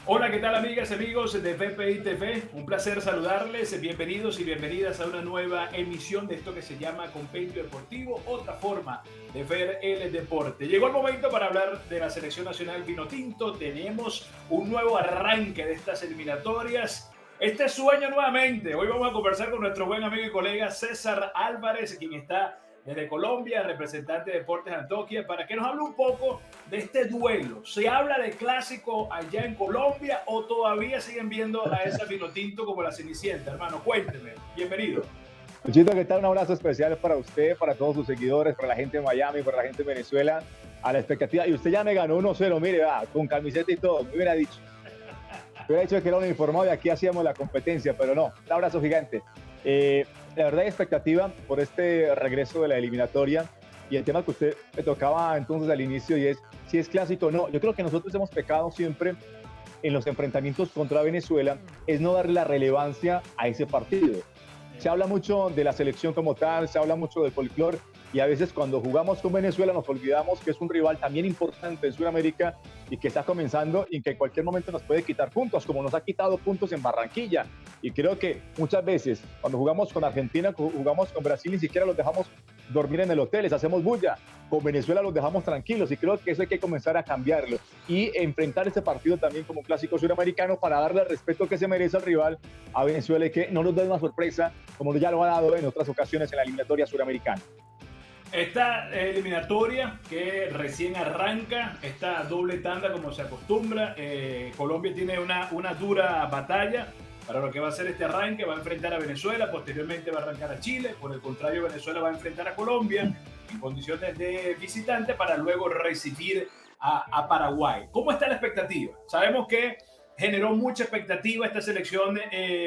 Hola, ¿qué tal amigas y amigos de VPI TV? Un placer saludarles, bienvenidos y bienvenidas a una nueva emisión de esto que se llama Compendio Deportivo, otra forma de ver el deporte. Llegó el momento para hablar de la selección nacional Vinotinto, tenemos un nuevo arranque de estas eliminatorias. Este sueño nuevamente, hoy vamos a conversar con nuestro buen amigo y colega César Álvarez, quien está desde Colombia, representante de Deportes Antioquia, para que nos hable un poco de este duelo. ¿Se habla de clásico allá en Colombia o todavía siguen viendo a esa Vinotinto como la Cenicienta? Hermano, cuénteme. Bienvenido. Luchito, ¿qué tal? Un abrazo especial para usted, para todos sus seguidores, para la gente de Miami, para la gente de Venezuela, a la expectativa. Y usted ya me ganó 1-0, mire, con camiseta y todo, me hubiera dicho. Me hubiera dicho que era un uniformado y aquí hacíamos la competencia, pero no, un abrazo gigante. La verdad hay expectativa por este regreso de la eliminatoria y el tema que usted me tocaba entonces al inicio y es si es clásico o no. Yo creo que nosotros hemos pecado siempre en los enfrentamientos contra Venezuela, es no darle la relevancia a ese partido. Se habla mucho de la selección como tal, se habla mucho del folclore y a veces cuando jugamos con Venezuela nos olvidamos que es un rival también importante en Sudamérica y que está comenzando y que en cualquier momento nos puede quitar puntos, como nos ha quitado puntos en Barranquilla. Y creo que muchas veces cuando jugamos con Argentina, jugamos con Brasil, ni siquiera los dejamos dormir en el hotel, les hacemos bulla. Con Venezuela los dejamos tranquilos y creo que eso hay que comenzar a cambiarlo y enfrentar este partido también como un clásico suramericano para darle el respeto que se merece al rival, a Venezuela, y que no nos dé una sorpresa como ya lo ha dado en otras ocasiones en la eliminatoria suramericana. Esta eliminatoria que recién arranca, esta doble tanda como se acostumbra, Colombia tiene una dura batalla para lo que va a ser este arranque, va a enfrentar a Venezuela, posteriormente va a arrancar a Chile, por el contrario Venezuela va a enfrentar a Colombia en condiciones de visitante para luego recibir a Paraguay. ¿Cómo está la expectativa? Sabemos que generó mucha expectativa esta selección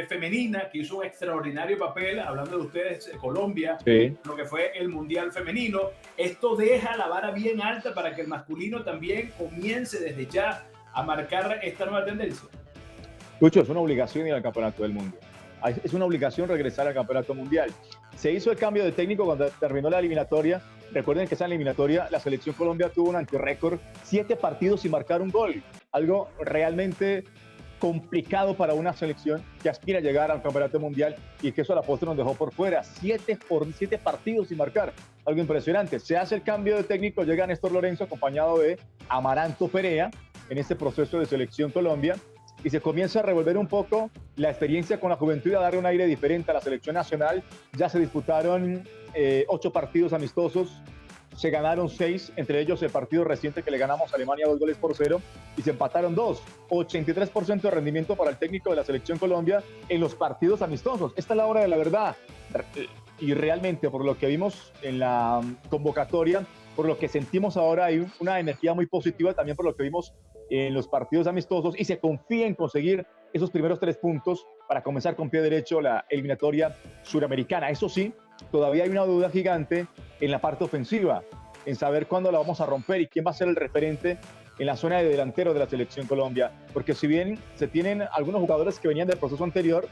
femenina que hizo un extraordinario papel, hablando de ustedes, Colombia, Sí. lo que fue el Mundial Femenino. Esto deja la vara bien alta para que el masculino también comience desde ya a marcar esta nueva tendencia. Lucho, es una obligación ir al Campeonato del Mundo. Es una obligación regresar al Campeonato Mundial. Se hizo el cambio de técnico cuando terminó la eliminatoria. Recuerden que esa eliminatoria, la selección Colombia tuvo un antirrécord, 7 partidos sin marcar un gol. Algo realmente complicado para una selección que aspira a llegar al Campeonato Mundial y que eso a la postre nos dejó por fuera. 7 partidos sin marcar. Algo impresionante. Se hace el cambio de técnico, llega Néstor Lorenzo acompañado de Amaranto Perea en este proceso de selección Colombia y se comienza a revolver un poco la experiencia con la juventud y a darle un aire diferente a la selección nacional. Ya se disputaron 8 partidos amistosos, se ganaron 6, entre ellos el partido reciente que le ganamos a Alemania 2-0 y se empataron 2. 83% de rendimiento para el técnico de la selección Colombia en los partidos amistosos. Esta es la hora de la verdad. Y realmente, por lo que vimos en la convocatoria, por lo que sentimos ahora, hay una energía muy positiva también por lo que vimos en los partidos amistosos y se confía en conseguir esos primeros 3 puntos para comenzar con pie derecho la eliminatoria suramericana. Eso sí, todavía hay una duda gigante en la parte ofensiva, en saber cuándo la vamos a romper y quién va a ser el referente en la zona de delantero de la selección Colombia, porque si bien se tienen algunos jugadores que venían del proceso anterior,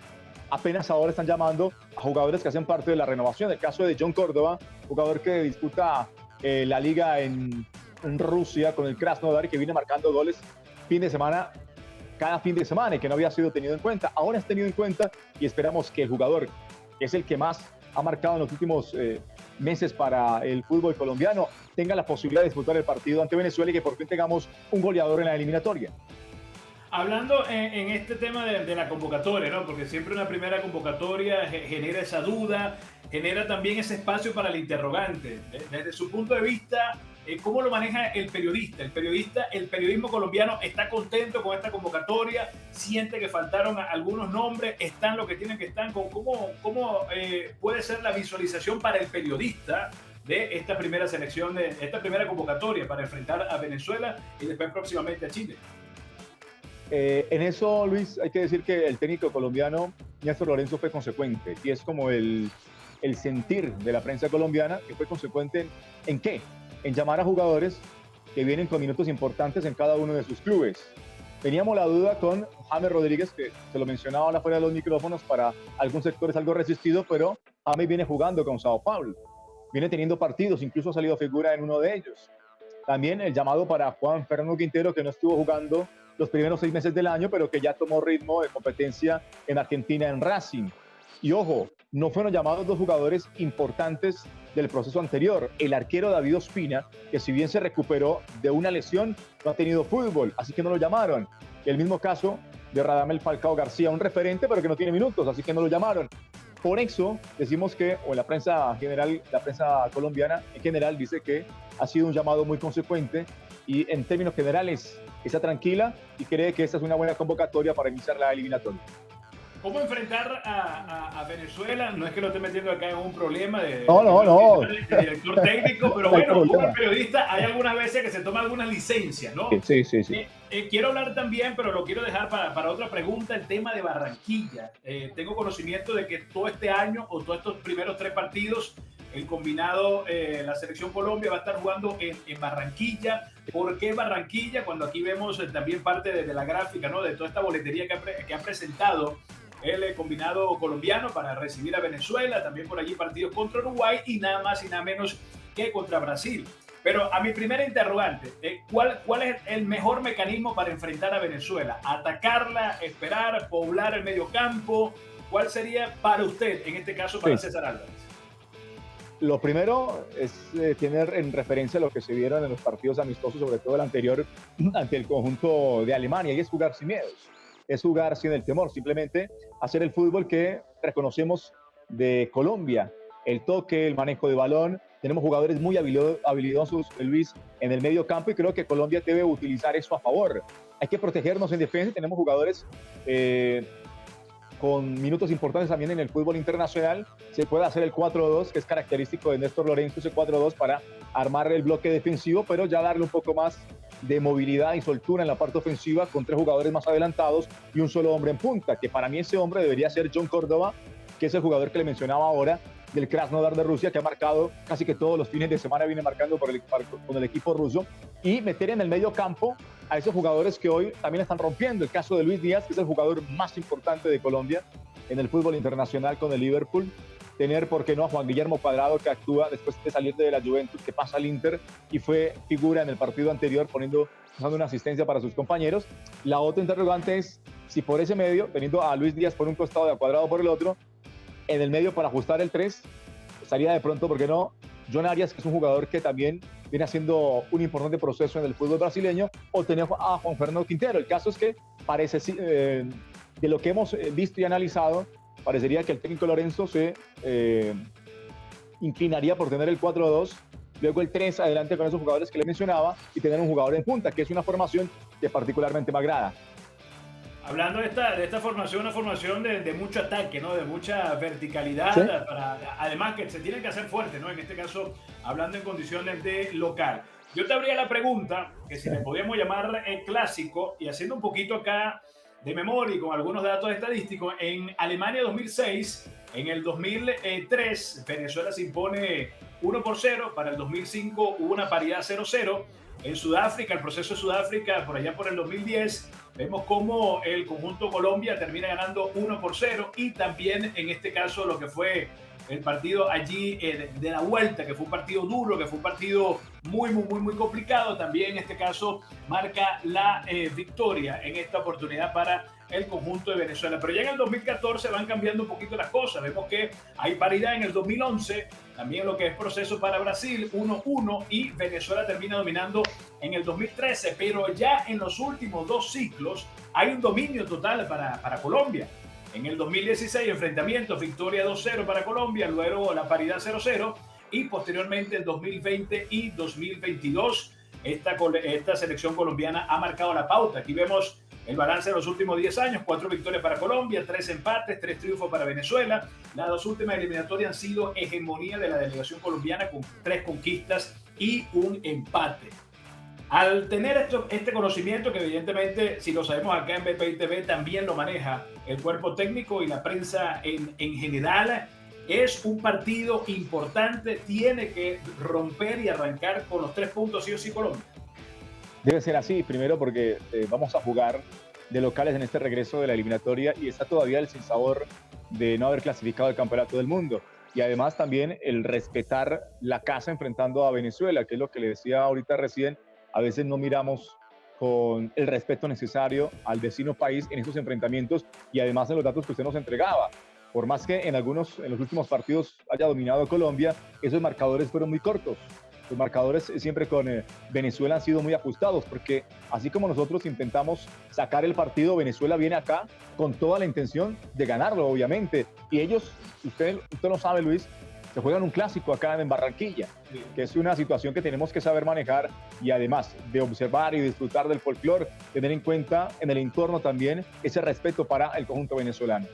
apenas ahora están llamando a jugadores que hacen parte de la renovación. El caso de John Córdoba, jugador que disputa la liga en Rusia con el Krasnodar, que viene marcando goles cada fin de semana y que no había sido tenido en cuenta. Ahora es tenido en cuenta y esperamos que el jugador, que es el que más ha marcado en los últimos meses para el fútbol colombiano, tenga la posibilidad de disputar el partido ante Venezuela y que por fin tengamos un goleador en la eliminatoria. Hablando en este tema de la convocatoria, ¿no? Porque siempre una primera convocatoria genera esa duda, genera también ese espacio para el interrogante. Desde su punto de vista, ¿cómo lo maneja el periodista? El periodismo colombiano está contento con esta convocatoria, siente que faltaron algunos nombres, están lo que tienen que estar. ¿Cómo puede ser la visualización para el periodista de esta primera selección, de esta primera convocatoria para enfrentar a Venezuela y después próximamente a Chile? En eso, Luis, hay que decir que el técnico colombiano, Néstor Lorenzo, fue consecuente y es como el sentir de la prensa colombiana, que fue consecuente ¿en qué? En llamar a jugadores que vienen con minutos importantes en cada uno de sus clubes. Teníamos la duda con James Rodríguez, que se lo mencionaba afuera de los micrófonos, para algunos sectores algo resistido, pero James viene jugando con Sao Paulo, viene teniendo partidos, incluso ha salido figura en uno de ellos. También el llamado para Juan Fernando Quintero, que no estuvo jugando los primeros 6 meses del año, pero que ya tomó ritmo de competencia en Argentina en Racing. Y ojo, no fueron llamados dos jugadores importantes del proceso anterior. El arquero David Ospina, que si bien se recuperó de una lesión, no ha tenido fútbol, así que no lo llamaron. El mismo caso de Radamel Falcao García, un referente, pero que no tiene minutos, así que no lo llamaron. Por eso decimos que, o la prensa general, la prensa colombiana en general dice que ha sido un llamado muy consecuente y en términos generales está tranquila y cree que esta es una buena convocatoria para iniciar la eliminatoria. ¿Cómo enfrentar a Venezuela? No es que lo esté metiendo acá en un problema de de director técnico, pero bueno, como periodista hay algunas veces que se toma algunas licencias, ¿no? Sí. Quiero hablar también, pero lo quiero dejar para otra pregunta, el tema de Barranquilla. Tengo conocimiento de que todo este año o todos estos primeros 3 partidos, el combinado, la selección Colombia va a estar jugando en Barranquilla. ¿Por qué Barranquilla? Cuando aquí vemos también parte de la gráfica, ¿no? De toda esta boletería que ha presentado el combinado colombiano para recibir a Venezuela, también por allí partidos contra Uruguay y nada más y nada menos que contra Brasil. Pero a mi primera interrogante, ¿cuál es el mejor mecanismo para enfrentar a Venezuela? ¿Atacarla, esperar, poblar el medio campo? ¿Cuál sería para usted, en este caso para César Álvarez? Lo primero es tener en referencia lo que se vieron en los partidos amistosos, sobre todo el anterior ante el conjunto de Alemania, y es jugar sin miedos. Es jugar sin el temor, simplemente hacer el fútbol que reconocemos de Colombia, el toque, el manejo de balón. Tenemos jugadores muy habilidosos, Luis, en el medio campo y creo que Colombia debe utilizar eso a favor. Hay que protegernos en defensa, tenemos jugadores con minutos importantes también en el fútbol internacional. Se puede hacer el 4-2, que es característico de Néstor Lorenzo, ese 4-2 para armar el bloque defensivo, pero ya darle un poco más de movilidad y soltura en la parte ofensiva con 3 jugadores más adelantados y un solo hombre en punta, que para mí ese hombre debería ser John Córdoba, que es el jugador que le mencionaba ahora, del Krasnodar de Rusia, que ha marcado casi que todos los fines de semana, viene marcando con el equipo ruso, y meter en el medio campo a esos jugadores que hoy también están rompiendo. El caso de Luis Díaz, que es el jugador más importante de Colombia en el fútbol internacional con el Liverpool. Tener, ¿por qué no?, a Juan Guillermo Cuadrado, que actúa después de salir de la Juventus, que pasa al Inter y fue figura en el partido anterior, dando una asistencia para sus compañeros. La otra interrogante es si por ese medio, teniendo a Luis Díaz por un costado y a Cuadrado por el otro, en el medio para ajustar el 3, estaría de pronto, ¿por qué no?, John Arias, que es un jugador que también viene haciendo un importante proceso en el fútbol brasileño, o tener a Juan Fernando Quintero. El caso es que parece, de lo que hemos visto y analizado, parecería que el técnico Lorenzo se inclinaría por tener el 4-2, luego el 3 adelante con esos jugadores que le mencionaba y tener un jugador en punta, que es una formación que particularmente me agrada. Hablando de esta formación, una formación de mucho ataque, ¿no? De mucha verticalidad, ¿Sí? además que se tiene que hacer fuerte, ¿no? En este caso, hablando en condiciones de local. Yo te habría la pregunta, que si le podíamos llamar clásico, y haciendo un poquito acá de memoria y con algunos datos estadísticos, en Alemania 2006, en el 2003, Venezuela se impone 1-0, para el 2005 hubo una paridad 0-0, en Sudáfrica, el proceso de Sudáfrica, por allá por el 2010, vemos cómo el conjunto Colombia termina ganando 1-0 y también en este caso lo que fue el partido allí de la vuelta, que fue un partido duro, que fue un partido muy complicado, también en este caso marca la victoria en esta oportunidad para el conjunto de Venezuela. Pero ya en el 2014 van cambiando un poquito las cosas, vemos que hay paridad en el 2011, también lo que es proceso para Brasil, 1-1, y Venezuela termina dominando en el 2013, pero ya en los últimos 2 ciclos hay un dominio total para Colombia. En el 2016, enfrentamientos, victoria 2-0 para Colombia, luego la paridad 0-0, y posteriormente en 2020 y 2022, esta selección colombiana ha marcado la pauta. Aquí vemos el balance de los últimos 10 años, 4 victorias para Colombia, 3 empates, 3 triunfos para Venezuela. Las 2 últimas eliminatorias han sido hegemonía de la delegación colombiana con 3 conquistas y un empate. Al tener este conocimiento, que evidentemente, si lo sabemos acá en BPI TV, también lo maneja el cuerpo técnico y la prensa en general, es un partido importante, tiene que romper y arrancar con los 3 puntos sí o sí Colombia. Debe ser así, primero porque vamos a jugar de locales en este regreso de la eliminatoria y está todavía el sinsabor de no haber clasificado el campeonato del mundo. Y además también el respetar la casa enfrentando a Venezuela, que es lo que le decía ahorita recién. A veces no miramos con el respeto necesario al vecino país en estos enfrentamientos y además en los datos que usted nos entregaba. Por más que en los últimos partidos haya dominado Colombia, esos marcadores fueron muy cortos. Los marcadores siempre con Venezuela han sido muy ajustados, porque así como nosotros intentamos sacar el partido, Venezuela viene acá con toda la intención de ganarlo, obviamente. Y ellos, usted lo sabe, Luis, se juegan un clásico acá en Barranquilla, que es una situación que tenemos que saber manejar y además de observar y disfrutar del folclore, tener en cuenta en el entorno también ese respeto para el conjunto venezolano.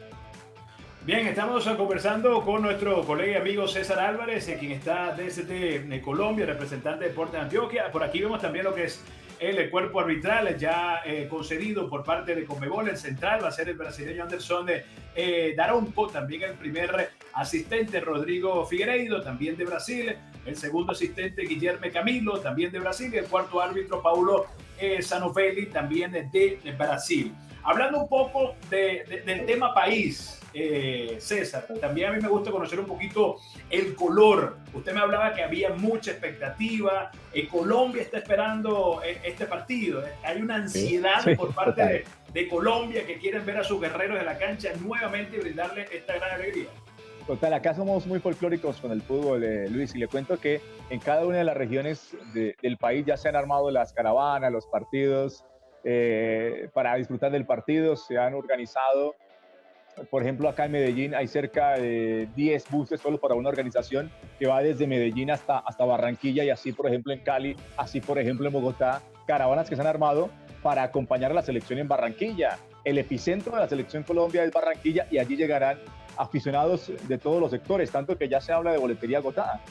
Bien, estamos conversando con nuestro colega y amigo César Álvarez, quien está desde Colombia, representante de Deportes de Antioquia. Por aquí vemos también lo que es el cuerpo arbitral ya concedido por parte de Conmebol. El central va a ser el brasileño Anderson Daronco, también el primer asistente Rodrigo Figueiredo, también de Brasil. El segundo asistente Guilherme Camilo, también de Brasil. Y el cuarto árbitro Paulo Zanovelli, también de Brasil. Hablando un poco del tema país, César, también a mí me gusta conocer un poquito el color. Usted me hablaba que había mucha expectativa. Colombia está esperando este partido. Hay una ansiedad por parte de Colombia, que quieren ver a sus guerreros en la cancha nuevamente y brindarle esta gran alegría. Total, acá somos muy folclóricos con el fútbol, Luis, y le cuento que en cada una de las regiones del país ya se han armado las caravanas, los partidos para disfrutar del partido, se han organizado. Por ejemplo, acá en Medellín hay cerca de 10 buses solo para una organización que va desde Medellín hasta Barranquilla, y así, por ejemplo, en Cali, así, por ejemplo, en Bogotá, caravanas que se han armado para acompañar a la selección en Barranquilla. El epicentro de la selección Colombia es Barranquilla, y allí llegarán aficionados de todos los sectores, tanto que ya se habla de boletería agotada.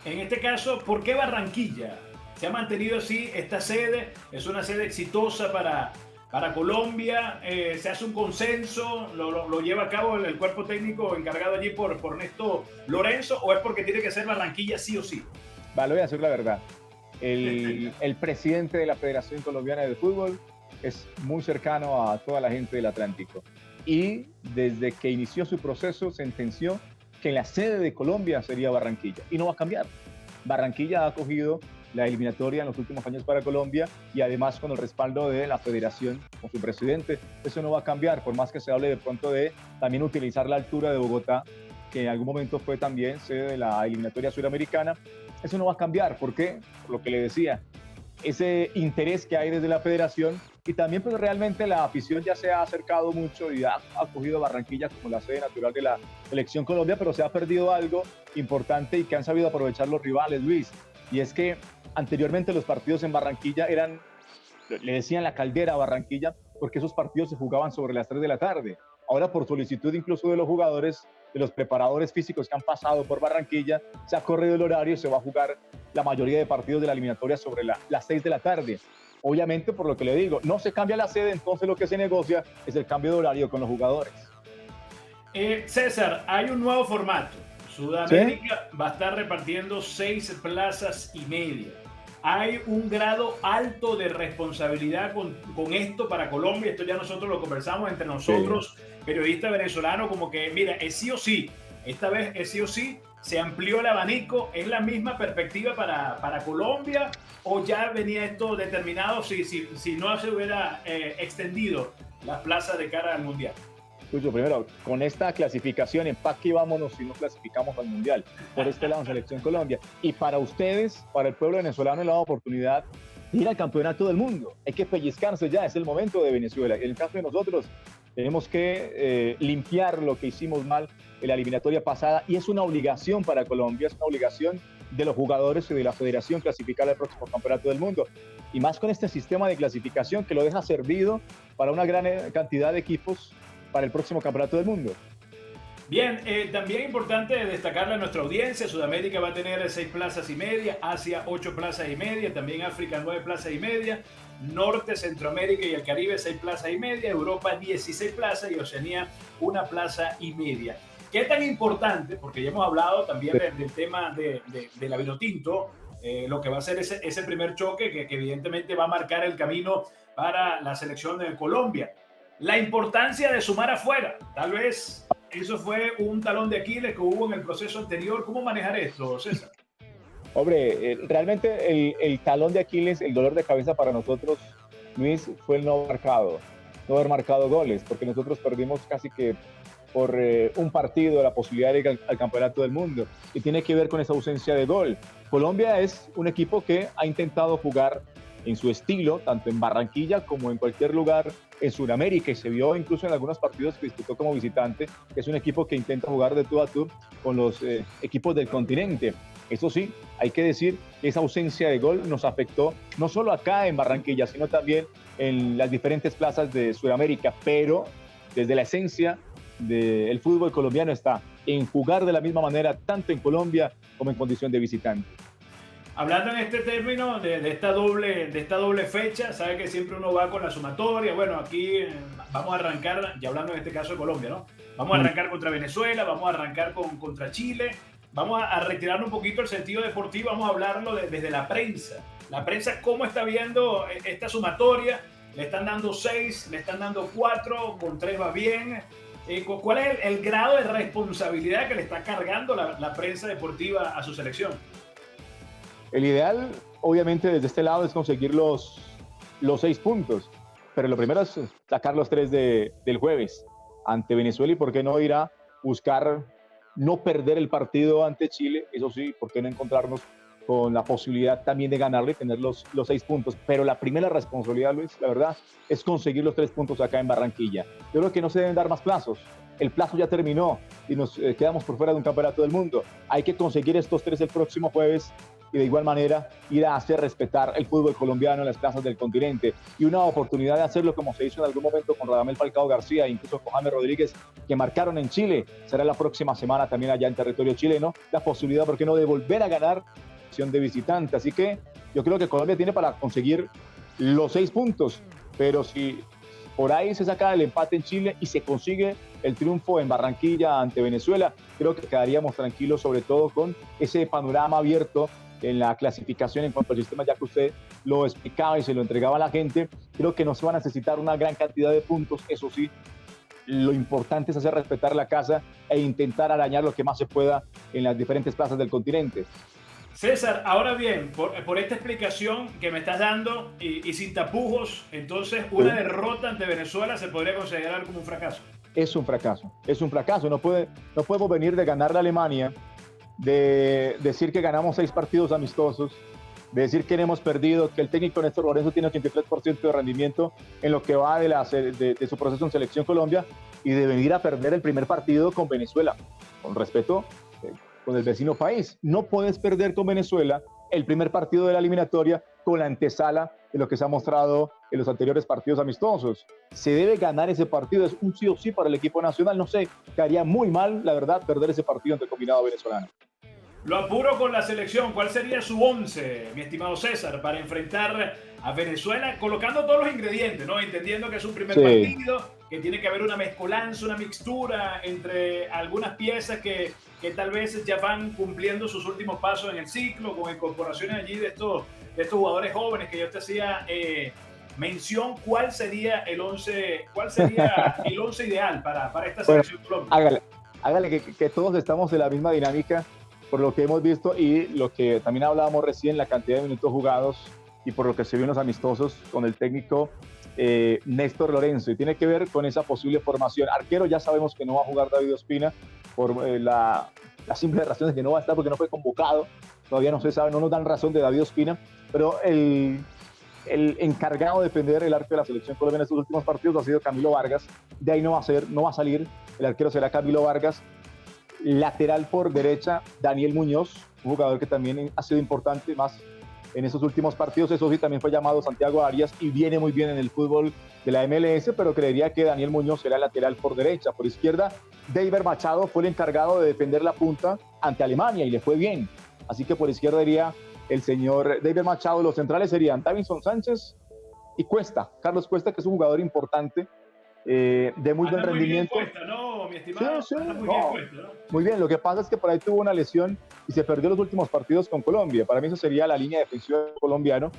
En este caso, ¿por qué Barranquilla? Se ha mantenido así esta sede, es una sede exitosa para Colombia, se hace un consenso, lo lleva a cabo el cuerpo técnico encargado allí por Ernesto Lorenzo, o es porque tiene que ser Barranquilla sí o sí. Vale, voy a decir la verdad. El presidente de la Federación Colombiana de Fútbol es muy cercano a toda la gente del Atlántico, y desde que inició su proceso sentenció que la sede de Colombia sería Barranquilla, y no va a cambiar. Barranquilla ha acogido la eliminatoria en los últimos años para Colombia, y además con el respaldo de la federación, con su presidente. Eso no va a cambiar, por más que se hable de pronto de también utilizar la altura de Bogotá, que en algún momento fue también sede de la eliminatoria suramericana. Eso no va a cambiar. ¿Por qué? Por lo que le decía, ese interés que hay desde la federación, y también pues realmente la afición ya se ha acercado mucho y ha acogido Barranquilla como la sede natural de la selección Colombia, pero se ha perdido algo importante y que han sabido aprovechar los rivales, Luis, y es que anteriormente los partidos en Barranquilla le decían la caldera a Barranquilla, porque esos partidos se jugaban sobre las 3 de la tarde. Ahora, por solicitud incluso de los jugadores, de los preparadores físicos que han pasado por Barranquilla, se ha corrido el horario y se va a jugar la mayoría de partidos de la eliminatoria sobre las 6 de la tarde. Obviamente, por lo que le digo, no se cambia la sede, entonces lo que se negocia es el cambio de horario con los jugadores. César, hay un nuevo formato. Sudamérica va a estar repartiendo 6 plazas y media. Hay un grado alto de responsabilidad con esto para Colombia. Esto ya nosotros lo conversamos entre nosotros, periodistas venezolanos, como que, mira, es sí o sí. Esta vez es sí o sí. Se amplió el abanico. ¿Es la misma perspectiva para Colombia, o ya venía esto determinado si no se hubiera extendido las plazas de cara al Mundial? Primero, con esta clasificación, empaque y vámonos si no clasificamos al Mundial. Por este lado, Selección Colombia. Y para ustedes, para el pueblo venezolano, es la oportunidad de ir al campeonato del mundo. Hay que pellizcarse ya, es el momento de Venezuela. En el caso de nosotros, tenemos que limpiar lo que hicimos mal en la eliminatoria pasada, y es una obligación para Colombia, es una obligación de los jugadores y de la federación clasificar al próximo campeonato del mundo. Y más con este sistema de clasificación que lo deja servido para una gran cantidad de equipos para el próximo campeonato del mundo. Bien, también importante destacarle a nuestra audiencia: Sudamérica va a tener 6 plazas y media, Asia 8 plazas y media, también África 9 plazas y media, Norte, Centroamérica y el Caribe 6 plazas y media, Europa 16 plazas y Oceanía 1 plaza y media. ¿Qué tan importante? Porque ya hemos hablado también del tema de la Vinotinto, lo que va a ser ese primer choque que evidentemente va a marcar el camino para la selección de Colombia. La importancia de sumar afuera, tal vez eso fue un talón de Aquiles que hubo en el proceso anterior. ¿Cómo manejar esto, César? Hombre, realmente el talón de Aquiles, el dolor de cabeza para nosotros, Luis, fue el no haber marcado goles, porque nosotros perdimos casi que por un partido la posibilidad de ir al Campeonato del Mundo, y tiene que ver con esa ausencia de gol. Colombia es un equipo que ha intentado jugar en su estilo, tanto en Barranquilla como en cualquier lugar en Sudamérica, y se vio incluso en algunos partidos que disputó como visitante, que es un equipo que intenta jugar de tú a tú con los equipos del continente. Eso sí, hay que decir que esa ausencia de gol nos afectó no solo acá en Barranquilla, sino también en las diferentes plazas de Sudamérica, pero desde la esencia del fútbol colombiano está en jugar de la misma manera tanto en Colombia como en condición de visitante. Hablando en este término de esta doble fecha, sabe que siempre uno va con la sumatoria. Bueno, aquí vamos a arrancar, ya hablando en este caso de Colombia, ¿no? Vamos a arrancar contra Venezuela, vamos a arrancar contra Chile, vamos a retirar un poquito el sentido deportivo, vamos a hablarlo desde la prensa. La prensa, ¿cómo está viendo esta sumatoria? Le están dando 6, le están dando 4, con 3 va bien. ¿Cuál es el grado de responsabilidad que le está cargando la prensa deportiva a su selección? El ideal, obviamente, desde este lado es conseguir los 6 puntos, pero lo primero es sacar los 3 del jueves ante Venezuela, y por qué no ir a buscar no perder el partido ante Chile. Eso sí, por qué no encontrarnos con la posibilidad también de ganarle y tener los 6 puntos. Pero la primera responsabilidad, Luis, la verdad, es conseguir los 3 puntos acá en Barranquilla. Yo creo que no se deben dar más plazos. El plazo ya terminó y nos quedamos por fuera de un campeonato del mundo. Hay que conseguir estos 3 el próximo jueves, y de igual manera ir a hacer respetar el fútbol colombiano en las plazas del continente, y una oportunidad de hacerlo como se hizo en algún momento con Radamel Falcao García, incluso con James Rodríguez, que marcaron en Chile. Será la próxima semana también allá en territorio chileno la posibilidad, ¿por qué no?, de volver a ganar de visitante. Así que yo creo que Colombia tiene para conseguir los 6 puntos, pero si por ahí se saca el empate en Chile y se consigue el triunfo en Barranquilla ante Venezuela, creo que quedaríamos tranquilos, sobre todo con ese panorama abierto en la clasificación en cuanto al sistema, ya que usted lo explicaba y se lo entregaba a la gente. Creo que no se va a necesitar una gran cantidad de puntos. Eso sí, lo importante es hacer respetar la casa e intentar arañar lo que más se pueda en las diferentes plazas del continente. César, ahora bien, por esta explicación que me estás dando y sin tapujos, entonces una derrota ante Venezuela se podría considerar como un fracaso. Es un fracaso. No podemos venir de ganar a Alemania, de decir que ganamos 6 partidos amistosos, de decir que hemos perdido, que el técnico Néstor Lorenzo tiene 83% de rendimiento en lo que va de su proceso en Selección Colombia, y de venir a perder el primer partido con Venezuela. Con respeto, con el vecino país. No puedes perder con Venezuela el primer partido de la eliminatoria con la antesala de lo que se ha mostrado en los anteriores partidos amistosos. Se debe ganar ese partido, es un sí o sí para el equipo nacional. No sé, quedaría muy mal, la verdad, perder ese partido ante el combinado venezolano. Lo apuro con la selección. ¿Cuál sería su 11, mi estimado César, para enfrentar a Venezuela, colocando todos los ingredientes, ¿no? Entendiendo que es un primer partido, que tiene que haber una mezcolanza, una mixtura entre algunas piezas que tal vez ya van cumpliendo sus últimos pasos en el ciclo, con incorporaciones allí de estos jugadores jóvenes que yo te hacía mención. ¿Cuál sería el 11 ideal para esta selección Colombia? Hágale que todos estamos en la misma dinámica, por lo que hemos visto y lo que también hablábamos recién, la cantidad de minutos jugados, y por lo que se vio en los amistosos con el técnico Néstor Lorenzo, y tiene que ver con esa posible formación. Arquero, ya sabemos que no va a jugar David Ospina por la simple razón de que no va a estar porque no fue convocado. Todavía no se sabe, no nos dan razón de David Ospina, pero el encargado de defender el arco de la selección colombiana en estos últimos partidos ha sido Camilo Vargas. De ahí no va a salir, el arquero será Camilo Vargas. Lateral por derecha, Daniel Muñoz, un jugador que también ha sido importante más en estos últimos partidos. Eso sí, también fue llamado Santiago Arias y viene muy bien en el fútbol de la MLS, pero creería que Daniel Muñoz será lateral por derecha. Por izquierda, Deiber Machado fue el encargado de defender la punta ante Alemania y le fue bien. Así que por izquierda iría el señor Deiber Machado. Los centrales serían Davinson Sánchez y Cuesta, Carlos Cuesta, que es un jugador importante, de muy buen rendimiento. Muy bien Cuesta, ¿no, mi estimado? Sí, muy bien Cuesta, ¿no? Muy bien, lo que pasa es que por ahí tuvo una lesión y se perdió los últimos partidos con Colombia. Para mí eso sería la línea defensiva colombiana.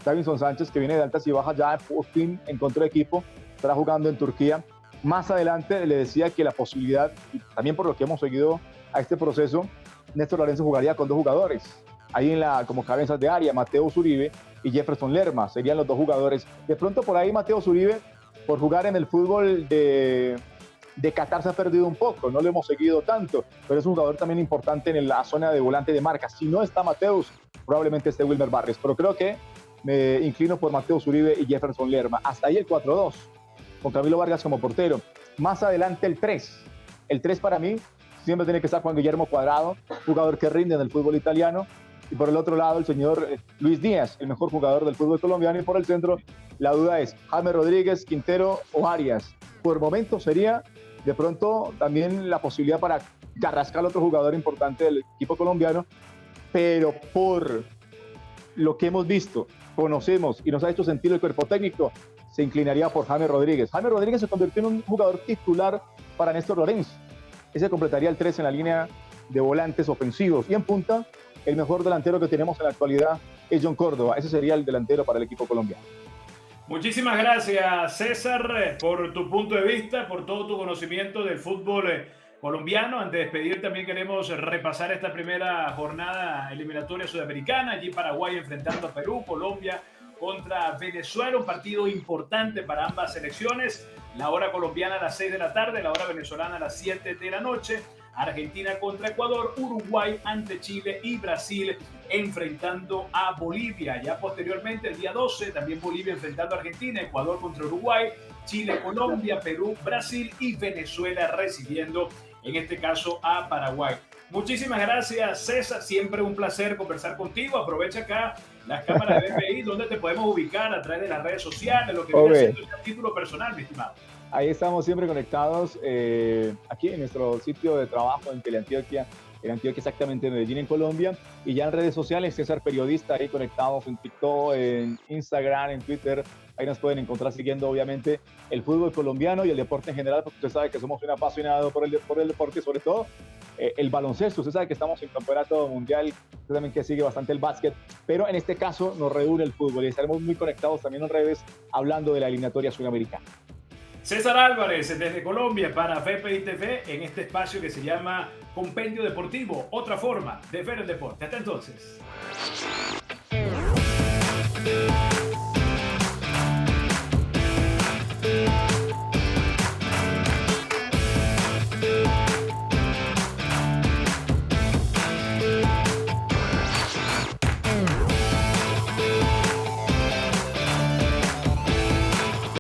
Davinson Sánchez, que viene de altas y bajas, ya por fin encontró equipo, estará jugando en Turquía. Más adelante le decía que la posibilidad, y también por lo que hemos seguido a este proceso, Néstor Lorenzo jugaría con 2 jugadores. ahí como cabezas de área, Mateus Uribe y Jefferson Lerma, serían los dos jugadores. De pronto por ahí Mateus Uribe, por jugar en el fútbol de Qatar, se ha perdido un poco, no lo hemos seguido tanto, pero es un jugador también importante en la zona de volante de marca. Si no está Mateus, probablemente esté Wilmer Barrios, pero creo que me inclino por Mateus Uribe y Jefferson Lerma. Hasta ahí el 4-2, con Camilo Vargas como portero. Más adelante el 3. El 3 para mí siempre tiene que estar Juan Guillermo Cuadrado, jugador que rinde en el fútbol italiano. Y por el otro lado, el señor Luis Díaz, el mejor jugador del fútbol colombiano. Y por el centro, la duda es James Rodríguez, Quintero o Arias. Por momento sería de pronto también la posibilidad para Carrascal, otro jugador importante del equipo colombiano. Pero por lo que hemos visto, conocemos y nos ha hecho sentir el cuerpo técnico, se inclinaría por James Rodríguez. James Rodríguez se convirtió en un jugador titular para Néstor Lorenzo. Ese completaría el 3 en la línea de volantes ofensivos. Y en punta, el mejor delantero que tenemos en la actualidad es John Córdoba. Ese sería el delantero para el equipo colombiano. Muchísimas gracias, César, por tu punto de vista, por todo tu conocimiento del fútbol colombiano. Antes de despedir, también queremos repasar esta primera jornada eliminatoria sudamericana. Allí Paraguay enfrentando a Perú, Colombia contra Venezuela, un partido importante para ambas selecciones. La hora colombiana a las 6 de la tarde, la hora venezolana a las 7 de la noche. Argentina contra Ecuador, Uruguay ante Chile y Brasil enfrentando a Bolivia. Ya posteriormente, el día 12, también Bolivia enfrentando a Argentina, Ecuador contra Uruguay, Chile, Colombia, Perú, Brasil y Venezuela recibiendo, en este caso, a Paraguay. Muchísimas gracias, César. Siempre un placer conversar contigo. Aprovecha acá las cámaras de BPI, donde te podemos ubicar a través de las redes sociales, lo que viene siendo el título personal, mi estimado. Ahí estamos siempre conectados, aquí en nuestro sitio de trabajo en Teleantioquia, en Antioquia, exactamente en Medellín, en Colombia, y ya en redes sociales, César Periodista, ahí conectados en TikTok, en Instagram, en Twitter. Ahí nos pueden encontrar siguiendo, obviamente, el fútbol colombiano y el deporte en general, porque usted sabe que somos un apasionado por el deporte, sobre todo el baloncesto. Usted sabe que estamos en campeonato mundial, usted también que sigue bastante el básquet, pero en este caso nos reúne el fútbol y estaremos muy conectados también en redes hablando de la eliminatoria sudamericana. César Álvarez desde Colombia para VPI TV en este espacio que se llama Compendio Deportivo, otra forma de ver el deporte. Hasta entonces.